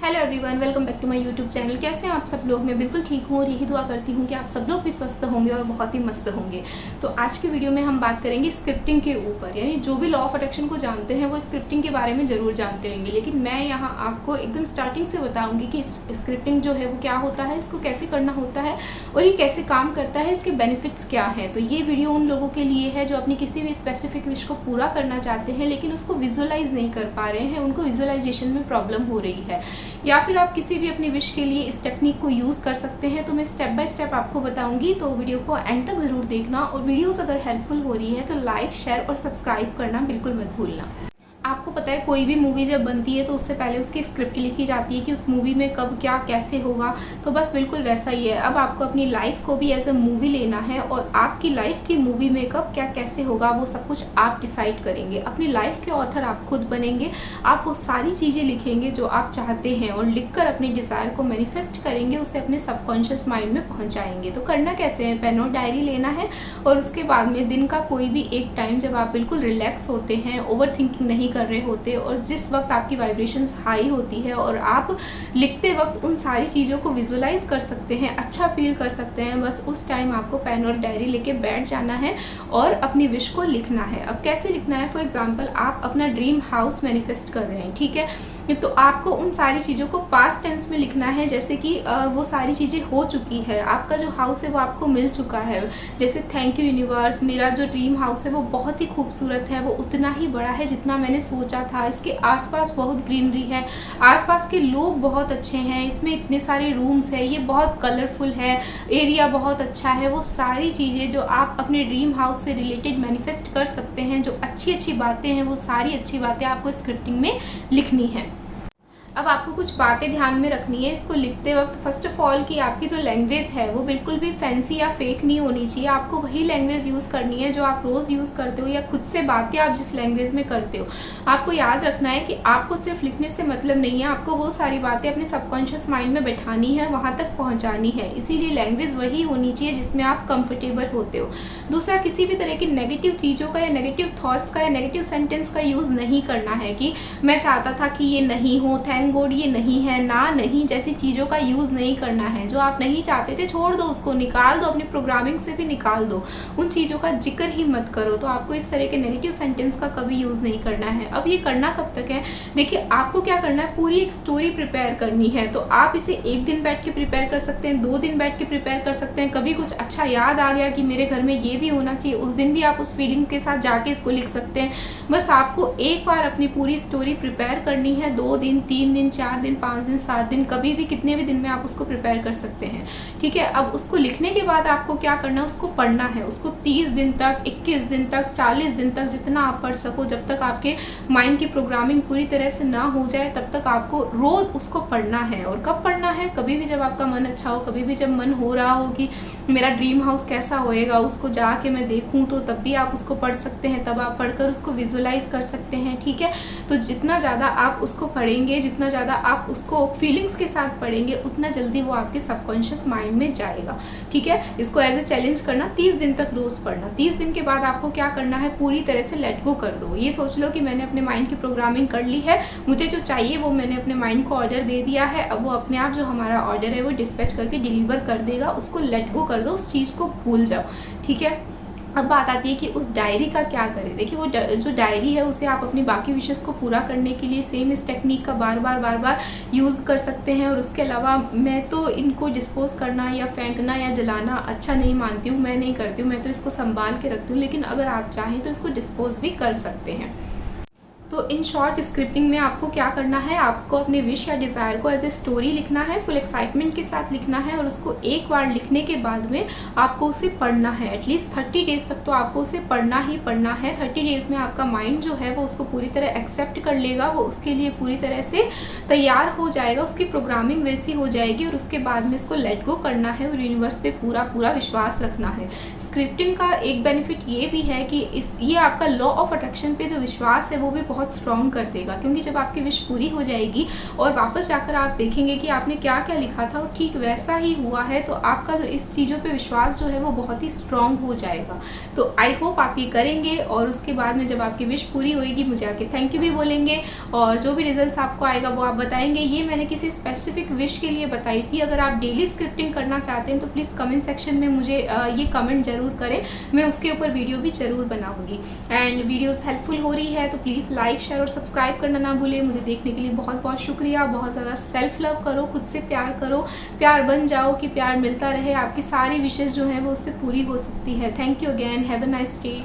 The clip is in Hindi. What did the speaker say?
Hello everyone, welcome back to my YouTube channel. कैसे हैं आप सब लोग? मैं बिल्कुल ठीक हूँ और यही दुआ करती हूँ कि आप सब लोग भी स्वस्थ होंगे और बहुत ही मस्त होंगे। तो आज की वीडियो में हम बात करेंगे स्क्रिप्टिंग के ऊपर। यानी जो भी लॉ ऑफ अट्रैक्शन को जानते हैं वो स्क्रिप्टिंग के बारे में ज़रूर जानते होंगे, लेकिन मैं यहाँ आपको एकदम स्टार्टिंग से बताऊँगी कि स्क्रिप्टिंग जो है वो क्या होता है, इसको कैसे करना होता है और ये कैसे काम करता है, इसके बेनिफिट्स क्या हैं। तो ये वीडियो उन लोगों के लिए है जो अपनी किसी भी स्पेसिफिक विश को पूरा करना चाहते हैं लेकिन उसको विजुअलाइज नहीं कर पा रहे हैं, उनको विजुअलाइजेशन में प्रॉब्लम हो रही है, या फिर आप किसी भी अपनी विश के लिए इस टेक्निक को यूज़ कर सकते हैं। तो मैं स्टेप बाय स्टेप आपको बताऊंगी, तो वीडियो को एंड तक ज़रूर देखना। और वीडियोस अगर हेल्पफुल हो रही है तो लाइक, शेयर और सब्सक्राइब करना बिल्कुल मत भूलना। आपको पता है कोई भी मूवी जब बनती है तो उससे पहले उसकी स्क्रिप्ट लिखी जाती है कि उस मूवी में कब क्या कैसे होगा। तो बस बिल्कुल वैसा ही है। अब आपको अपनी लाइफ को भी एज अ मूवी लेना है और आपकी लाइफ की मूवी में कब क्या कैसे होगा वो सब कुछ आप डिसाइड करेंगे। अपनी लाइफ के ऑथर आप खुद बनेंगे। आप वो सारी चीज़ें लिखेंगे जो आप चाहते हैं और लिखकर अपने डिज़ायर को मैनिफेस्ट करेंगे, उसे अपने सबकॉन्शियस माइंड में पहुँचाएंगे। तो करना कैसे है? पेन और डायरी लेना है और उसके बाद में दिन का कोई भी एक टाइम जब आप बिल्कुल रिलैक्स होते हैं, ओवर थिंकिंग नहीं कर रहे होते और जिस वक्त आपकी वाइब्रेशंस हाई होती है और आप लिखते वक्त उन सारी चीज़ों को विजुअलाइज कर सकते हैं, अच्छा फील कर सकते हैं, बस उस टाइम आपको पेन और डायरी लेके बैठ जाना है और अपनी विश को लिखना है। अब कैसे लिखना है? फॉर एग्जांपल आप अपना ड्रीम हाउस मैनिफेस्ट कर रहे हैं, ठीक है, तो आपको उन सारी चीज़ों को पास्ट टेंस में लिखना है, जैसे कि वो सारी चीज़ें हो चुकी है, आपका जो हाउस है वो आपको मिल चुका है। जैसे थैंक यू यूनिवर्स, मेरा जो ड्रीम हाउस है वो बहुत ही खूबसूरत है, वो उतना ही बड़ा है जितना मैंने सोचा था, इसके आसपास बहुत ग्रीनरी है, आसपास के लोग बहुत अच्छे हैं, इसमें इतने सारे रूम्स है, ये बहुत कलरफुल है, एरिया बहुत अच्छा है। वो सारी चीज़ें जो आप अपने ड्रीम हाउस से रिलेटेड मैनिफेस्ट कर सकते हैं, जो अच्छी अच्छी बातें हैं, वो सारी अच्छी बातें आपको स्क्रिप्टिंग में लिखनी है। अब आपको कुछ बातें ध्यान में रखनी है इसको लिखते वक्त। फर्स्ट ऑफ ऑल कि आपकी जो लैंग्वेज है वो बिल्कुल भी फैंसी या फेक नहीं होनी चाहिए। आपको वही लैंग्वेज यूज़ करनी है जो आप रोज़ यूज़ करते हो या खुद से बातें आप जिस लैंग्वेज में करते हो। आपको याद रखना है कि आपको सिर्फ लिखने से मतलब नहीं है, आपको वो सारी बातें अपने सबकॉन्शियस माइंड में बैठानी है, वहाँ तक पहुँचानी है। इसीलिए लैंग्वेज वही होनी चाहिए जिसमें आप कंफर्टेबल होते हो। दूसरा, किसी भी तरह की नेगेटिव चीज़ों का या नेगेटिव थाट्स का या नेगेटिव सेंटेंस का यूज़ नहीं करना है कि मैं चाहता था कि ये नहीं हो, थैंक गॉड ये नहीं है, ना नहीं जैसी चीज़ों का यूज़ नहीं करना है। जो आप नहीं चाहते थे छोड़ दो, उसको निकाल दो, अपनी प्रोग्रामिंग से भी निकाल दो, उन चीज़ों का जिक्र ही मत करो। तो आपको इस तरह के नेगेटिव सेंटेंस का कभी यूज़ नहीं करना है। अब ये करना कब तक है? देखिए, आपको क्या करना है, पूरी एक स्टोरी प्रिपेयर करनी है। तो आप इसे एक दिन बैठ के प्रिपेयर कर सकते हैं, 2 दिन बैठ के प्रिपेयर कर सकते हैं। कभी कुछ अच्छा याद आ गया कि मेरे घर में ये भी होना चाहिए, उस दिन भी आप उस फीलिंग के साथ जाके इसको लिख सकते हैं। बस आपको एक बार अपनी पूरी स्टोरी प्रिपेयर करनी है, 2 दिन, 3 दिन, 4 दिन, 5 दिन, 7 दिन, कभी भी कितने भी दिन में आप उसको प्रिपेयर कर सकते हैं, ठीक है। अब उसको लिखने के बाद आपको क्या करना है, उसको पढ़ना है। उसको 30 दिन तक, 21 दिन तक, 40 दिन तक, जितना आप पढ़ सको, जब तक आपके माइंड की प्रोग्रामिंग पूरी तरह से ना हो जाए तब तक आपको रोज़ उसको पढ़ना है। और कब पढ़ना है? कभी भी जब आपका मन अच्छा हो, कभी भी जब मन हो रहा हो कि मेरा ड्रीम हाउस कैसा होएगा, उसको जाके मैं देखूँ, तो तब भी आप उसको पढ़ सकते हैं। तब आप पढ़कर उसको विजुअलाइज कर सकते हैं, ठीक है। तो जितना ज़्यादा आप उसको पढ़ेंगे, जितना ज़्यादा आप उसको फीलिंग्स के साथ पढ़ेंगे, उतना जल्दी वो आपके सबकॉन्शियस माइंड में जाएगा, ठीक है। इसको एज ए चैलेंज करना, 30 दिन तक रोज़ पढ़ना। 30 दिन के बाद आपको क्या करना है, पूरी तरह से लेट गो कर दो। ये सोच लो कि मैंने अपने माइंड की प्रोग्रामिंग कर ली है, मुझे जो चाहिए वो मैंने अपने माइंड को ऑर्डर दे दिया है। अब वो अपने आप जो हमारा ऑर्डर है वो डिस्पैच करके डिलीवर कर देगा। उसको लेट गो कर दो, उस चीज़ को भूल जाओ, ठीक है। अब बात आती है कि उस डायरी का क्या करें। देखिए, वो जो डायरी है उसे आप अपनी बाकी विशेस को पूरा करने के लिए सेम इस टेक्निक का बार बार यूज़ कर सकते हैं। और उसके अलावा मैं तो इनको डिस्पोज करना या फेंकना या जलाना अच्छा नहीं मानती हूँ, मैं नहीं करती हूँ, मैं तो इसको संभाल के रखती हूँ। लेकिन अगर आप चाहें तो इसको डिस्पोज भी कर सकते हैं। तो इन शॉर्ट, स्क्रिप्टिंग में आपको क्या करना है, आपको अपने विश या डिज़ायर को एज ए स्टोरी लिखना है, फुल एक्साइटमेंट के साथ लिखना है। और उसको एक बार लिखने के बाद में आपको उसे पढ़ना है। एटलीस्ट 30 डेज़ तक तो आपको उसे पढ़ना ही पढ़ना है। 30 डेज़ में आपका माइंड जो है वो उसको पूरी तरह एक्सेप्ट कर लेगा, वो उसके लिए पूरी तरह से तैयार हो जाएगा, उसकी प्रोग्रामिंग वैसी हो जाएगी। और उसके बाद में इसको लेट गो करना है और यूनिवर्स पे पूरा विश्वास रखना है। स्क्रिप्टिंग का एक बेनिफिट ये भी है कि ये आपका लॉ ऑफ अट्रैक्शन पे जो विश्वास है वो भी बहुत बहुत स्ट्रॉन्ग कर देगा। क्योंकि जब आपकी विश पूरी हो जाएगी और वापस जाकर आप देखेंगे कि आपने क्या क्या लिखा था और ठीक वैसा ही हुआ है, तो आपका जो इस चीज़ों पे विश्वास जो है वो बहुत ही स्ट्रॉन्ग हो जाएगा। तो आई होप आप ये करेंगे और उसके बाद में जब आपकी विश पूरी होएगी मुझे आके थैंक यू भी बोलेंगे, और जो भी रिजल्ट्स आपको आएगा वो आप बताएंगे। ये मैंने किसी स्पेसिफिक विश के लिए बताई थी। अगर आप डेली स्क्रिप्टिंग करना चाहते हैं तो प्लीज़ कमेंट सेक्शन में मुझे ये कमेंट ज़रूर करें, मैं उसके ऊपर वीडियो भी ज़रूर बनाऊंगी। एंड वीडियोस हेल्पफुल हो रही है तो प्लीज़ लाइक शेयर और सब्सक्राइब करना ना भूलें। मुझे देखने के लिए बहुत बहुत शुक्रिया। बहुत ज़्यादा सेल्फ लव करो, खुद से प्यार करो, प्यार बन जाओ कि प्यार मिलता रहे, आपकी सारी विशेज़ जो हैं वो उससे पूरी हो सकती है। Thank you again, have a nice day.